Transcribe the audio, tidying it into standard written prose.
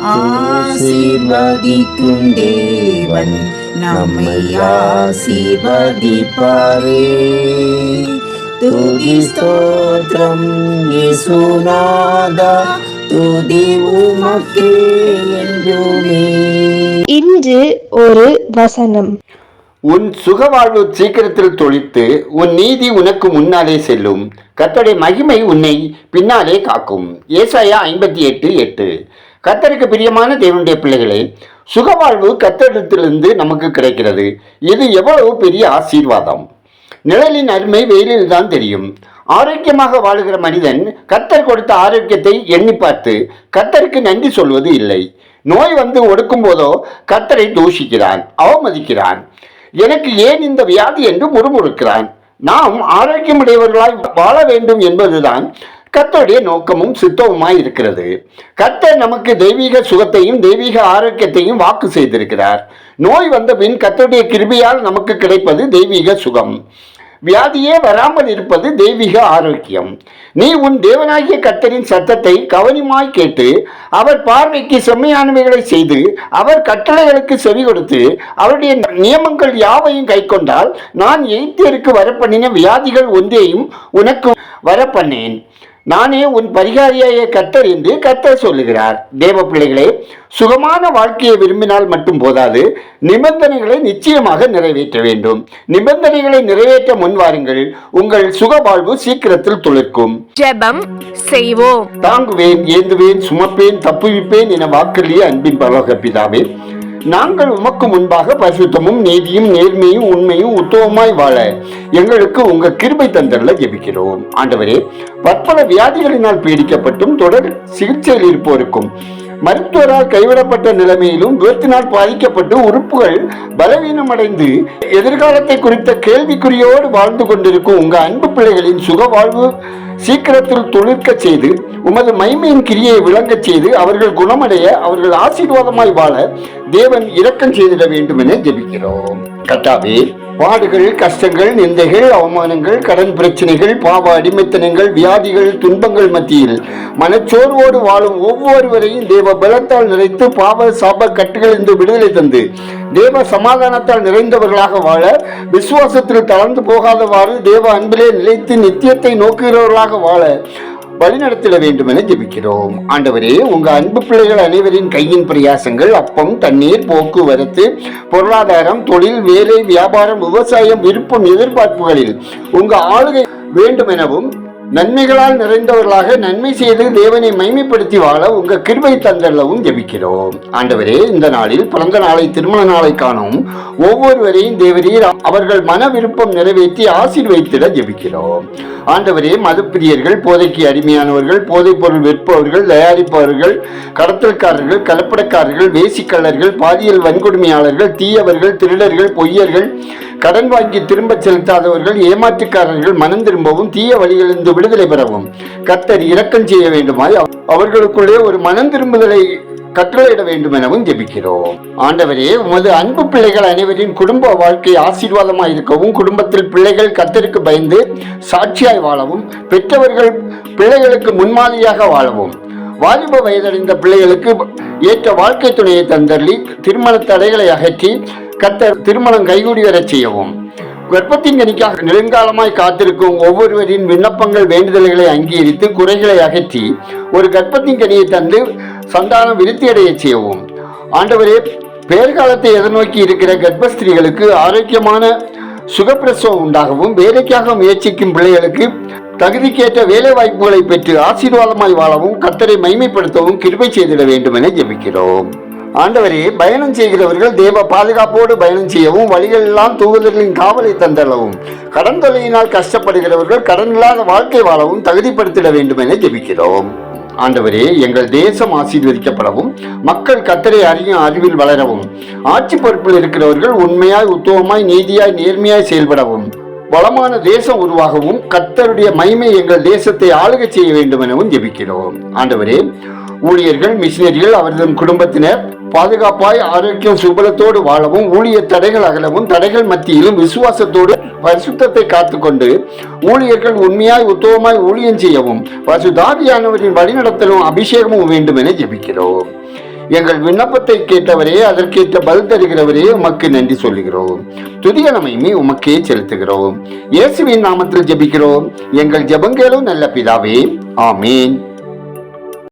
ஆசீர்வதிக்கும் தேவன் நம்மை ஆசீர்வதிப்பாரே. துதி ஸ்தோத்திரம் இயேசுநாதா, துதி உமக்கே என்றுமே. இன்று ஒரு வசனம். உன் சுகவாழ்வு சீக்கிரத்தில் தொழித்து உன் நீதி உனக்கு முன்னாலே செல்லும். கர்த்தருடைய மகிமை உன்னை பின்னாலே காக்கும். ஏசாயா 58:8. கர்த்தருக்கு பிரியமான தேவனுடைய பிள்ளைகளே, சுகவாழ்வு கர்த்தரிடத்திலிருந்து நமக்கு கிடைக்கிறது. இது எவ்வளவு பெரிய ஆசீர்வாதம்! நிழலின் அருமை வெயிலில் தான் தெரியும். ஆரோக்கியமாக வாழுகிற மனிதன் கர்த்தர் கொடுத்த ஆரோக்கியத்தை எண்ணி பார்த்து கர்த்தருக்கு நன்றி சொல்வது இல்லை. நோய் வந்து ஒடுக்கும் போதோ கர்த்தரை தூஷிக்கிறான், அவமதிக்கிறான். எனக்கு ஏன் இந்த வியாதி என்று முறுமுறுக்கிறான். நாம் ஆரோக்கியமுடையவர்களாய் வாழ வேண்டும் என்பதுதான் கர்த்தருடைய நோக்கமும் சித்தவுமாய் இருக்கிறது. கர்த்தர் நமக்கு தெய்வீக சுகத்தையும் தெய்வீக ஆரோக்கியத்தையும் வாக்கு செய்திருக்கிறார். நோய் வந்த பின் கர்த்தருடைய கிருபையால் நமக்கு கிடைப்பது தெய்வீக சுகம். வியாதியே வராமல் இருப்பது தெய்வீக ஆரோக்கியம். நீ உன் தேவனாகிய கர்த்தரின் சத்தத்தை கவனமாய் கேட்டு அவர் பார்வைக்கு செம்மையானவைகளை செய்து அவர் கட்டளைகளுக்கு செவி கொடுத்து அவருடைய நியமங்கள் யாவையும் கை கொண்டால் நான் எய்தியருக்கு வரப்பண்ணின வியாதிகள் ஒன்றையும் உனக்கு வரப்பண்ணேன். நானே உன் பரிகாரியாய கர்த்தர் என்று கர்த்தர் சொல்லுகிறார். தேவ பிள்ளைகளே, சுகமான வாழ்க்கையை விரும்பினால் மட்டும் போதாது, நிபந்தனைகளை நிச்சயமாக நிறைவேற்ற வேண்டும். நிபந்தனைகளை நிறைவேற்ற முன்வாருங்கள். உங்கள் சுக வாழ்வு சீக்கிரத்தில் துளிர்க்கும். ஜெபம் செய்வோம். தாங்குவேன், ஏந்துவேன், சுமப்பேன், தப்புவிப்பேன் என வாக்களிய அன்பின் பரலோக பிதாவே, நாங்கள் உமக்கு முன்பாக பரிசுத்தமும் நீதியும் நேர்மையும் உண்மையும் உத்தவமாய் வாழ எங்களுக்கு உங்க கிருபை தந்தல்ல ஜெபிக்கிறோம். ஆண்டவரே, பற்பல வியாதிகளினால் பீடிக்கப்பட்டும் தொடர் சிகிச்சையில் இருப்போருக்கும், மருத்துவரால் கைவிடப்பட்ட நிலைமையிலும் விபத்தினால் பாதிக்கப்பட்டு உறுப்புகள் பலவீனமடைந்து எதிர்காலத்தை குறித்த கேள்விக்குறியோடு வாழ்ந்து கொண்டிருக்கும் உங்க அன்பு பிள்ளைகளின் சுக வாழ்வு சீக்கிரத்தில் துளிர்க்க செய்து உமது மகிமையின் கிரியை விளங்கச் செய்து அவர்கள் குணமடைய அவர்கள் ஆசீர்வாதமாய் வாழ தேவன் இரக்கம் செய்திட வேண்டும் என ஜெபிக்கிறோம். கர்த்தாவே, பாடுகள், கஷ்டங்கள், நிந்தைகள், அவமானங்கள், கடன் பிரச்சனைகள், பாவ அடிமைத்தனங்கள், வியாதிகள், துன்பங்கள் மத்தியில் மனச்சோர்வோடு வாழும் ஒவ்வொருவரையும் தேவ பலத்தால் நிறைத்து பாவ சாப கட்டுகளிலிருந்து விடுதலை தந்து தேவ சமாதானத்தால் நிறைந்தவர்களாக வாழ, விசுவாசத்தில் தளர்ந்து போகாதவாறு தேவ அன்பிலே நிலைத்து நித்தியத்தை நோக்குகிறவர்களாக வாழ வழிநடத்திட வேண்டும் என ஜெபிக்கிறோம். ஆண்டவரே, உங்க அன்பு பிள்ளைகள் அனைவரின் கையின் பிரயாசங்கள், அப்பம், தண்ணீர், போக்குவரத்து, பொருளாதாரம், தொழில், வேலை, வியாபாரம், விவசாயம், விருப்பம், எதிர்பார்ப்புகளில் உங்க ஆளுகை வேண்டும் எனவும் நன்மைகளால் நிறைந்தவர்களாக நன்மை செய்து தேவனை மைமைப்படுத்தி வாழ உங்க கிருபை தந்தள்ளவும் ஜெபிக்கிறோம். ஆண்டவரே, இந்த நாளில் பிறந்த நாளை, திருமண நாளை காணும் ஒவ்வொருவரையும் தேவரீர் அவர்கள் மன விருப்பம் நிறைவேற்றி ஆசீர்வதித்திட ஜெபிக்கிறோம். ஆண்டவரே, மதுப்பிரியர்கள், போதைக்கு அடிமையானவர்கள், போதைப் பொருள் விற்பவர்கள், தயாரிப்பவர்கள், கடத்தல்காரர்கள், கலப்படக்காரர்கள், வேசிக்கல்லர்கள், பாலியல் வன்கொடுமையாளர்கள், தீயவர்கள், திருடர்கள், பொய்யர்கள், கடன் வாங்கி திரும்ப செலுத்தாதவர்கள், ஏமாற்றுக்காரர்கள் மனம் திரும்பவும் தீய வழிகளிலிருந்து விடுதலை பெறவும் கர்த்தர் இரக்கம் செய்ய வேண்டுமாய் அவர்களுக்குள்ளே ஒரு மனம் திரும்புதலை கட்டளையிட வேண்டும் எனவும் ஜெபிக்கிறோம். ஆண்டவரே, உமது அன்பு பிள்ளைகள் அனைவரின் குடும்ப வாழ்க்கை ஆசீர்வாதமாய் இருக்கவும், குடும்பத்தில் பிள்ளைகள் கர்த்தருக்கு பயந்து சாட்சியாய் வாழவும், பெற்றவர்கள் பிள்ளைகளுக்கு முன்மாதிரியாக வாழவும், வாலிப வயதடைந்த பிள்ளைகளுக்கு ஏற்ற வாழ்க்கை துணையை தந்தள்ளி திருமண தடைகளை அகற்றி கர்த்தர் திருமணம் கைகூடி வரச் செய்யவும், கர்ப்பத்தின் கனிக்காக நெடுங்காலமாய் காத்திருக்கும் ஒவ்வொருவரின் விண்ணப்பங்கள் வேண்டுதல்களை அங்கீகரித்து குறைகளை அகற்றி ஒரு கர்ப்பத்தின் கனியை தந்து சந்தானம் விருத்தியடைய செய்யவும். ஆண்டவரே, பேர்காலத்தை எதிர்நோக்கி இருக்கிற கர்ப்பஸ்திரீகளுக்கு ஆரோக்கியமான சுகப்பிரசவம் உண்டாகவும், வேலைக்காக முயற்சிக்கும் பிள்ளைகளுக்கு தகுதிக்கேற்ற வேலை வாய்ப்புகளை பெற்று ஆசீர்வாதமாய் வாழவும் கர்த்தரை மைமைப்படுத்தவும் கிருபை செய்திட வேண்டும் என ஜெபிக்கிறோம். ஆண்டவரே, பயணம் செய்கிறவர்கள் தேவ பாதுகாப்போடு பயணம் செய்யவும், வழிகள் எல்லாம் தூதர்களின் காவலை தந்தளவும், கடன் தொல்லையினால் கஷ்டப்படுகிறவர்கள் கடன் இல்லாத வாழ்க்கை வாழவும் தகுதிப்படுத்திட வேண்டும் என ஜெபிக்கிறோம். ஆண்டவரே, எங்கள் தேசம் ஆசீர்வதிக்கப்படவும், மக்கள் கர்த்தரை அறியும் அறிவில் வளரவும், ஆட்சி பொறுப்பில் இருக்கிறவர்கள் உண்மையாய், உத்தவமாய், நீதியாய், நேர்மையாய் செயல்படவும், வளமான தேசம் உருவாகவும், கர்த்தருடைய மகிமை எங்கள் தேசத்தை ஆளுகை செய்ய வேண்டும் எனவும் ஜெபிக்கிறோம். ஆண்டவரே, ஊழியர்கள், மிஷினரிகள், அவர்களின் குடும்பத்தினர் பாதுகாப்பாய் ஆரோக்கியம் சுபலத்தோடு வாழவும், ஊழிய தடைகள் அகலவும், தடைகள் மத்தியிலும் விசுவாசத்தோடு பரிசுத்தத்தை காத்துக்கொண்டு ஊழியர்கள் உண்மையாய் உத்தவமாய் ஊழியம் செய்யவும் பரிசுத்த ஆவியானவரின் வழிநடத்தலும் அபிஷேகமும் வேண்டும் என ஜெபிக்கிறோம். எங்கள் விண்ணப்பத்தை கேட்டவரே, அதற்கேற்ற பதில் தருகிறவரே, உமக்கு நன்றி சொல்லுகிறோம். துதிய நமையுமே உமக்கே செலுத்துகிறோம். இயேசுவின் நாமத்தில் ஜெபிக்கிறோம் எங்கள் ஜெபங்களும் நல்ல பிதாவே, ஆமீன்.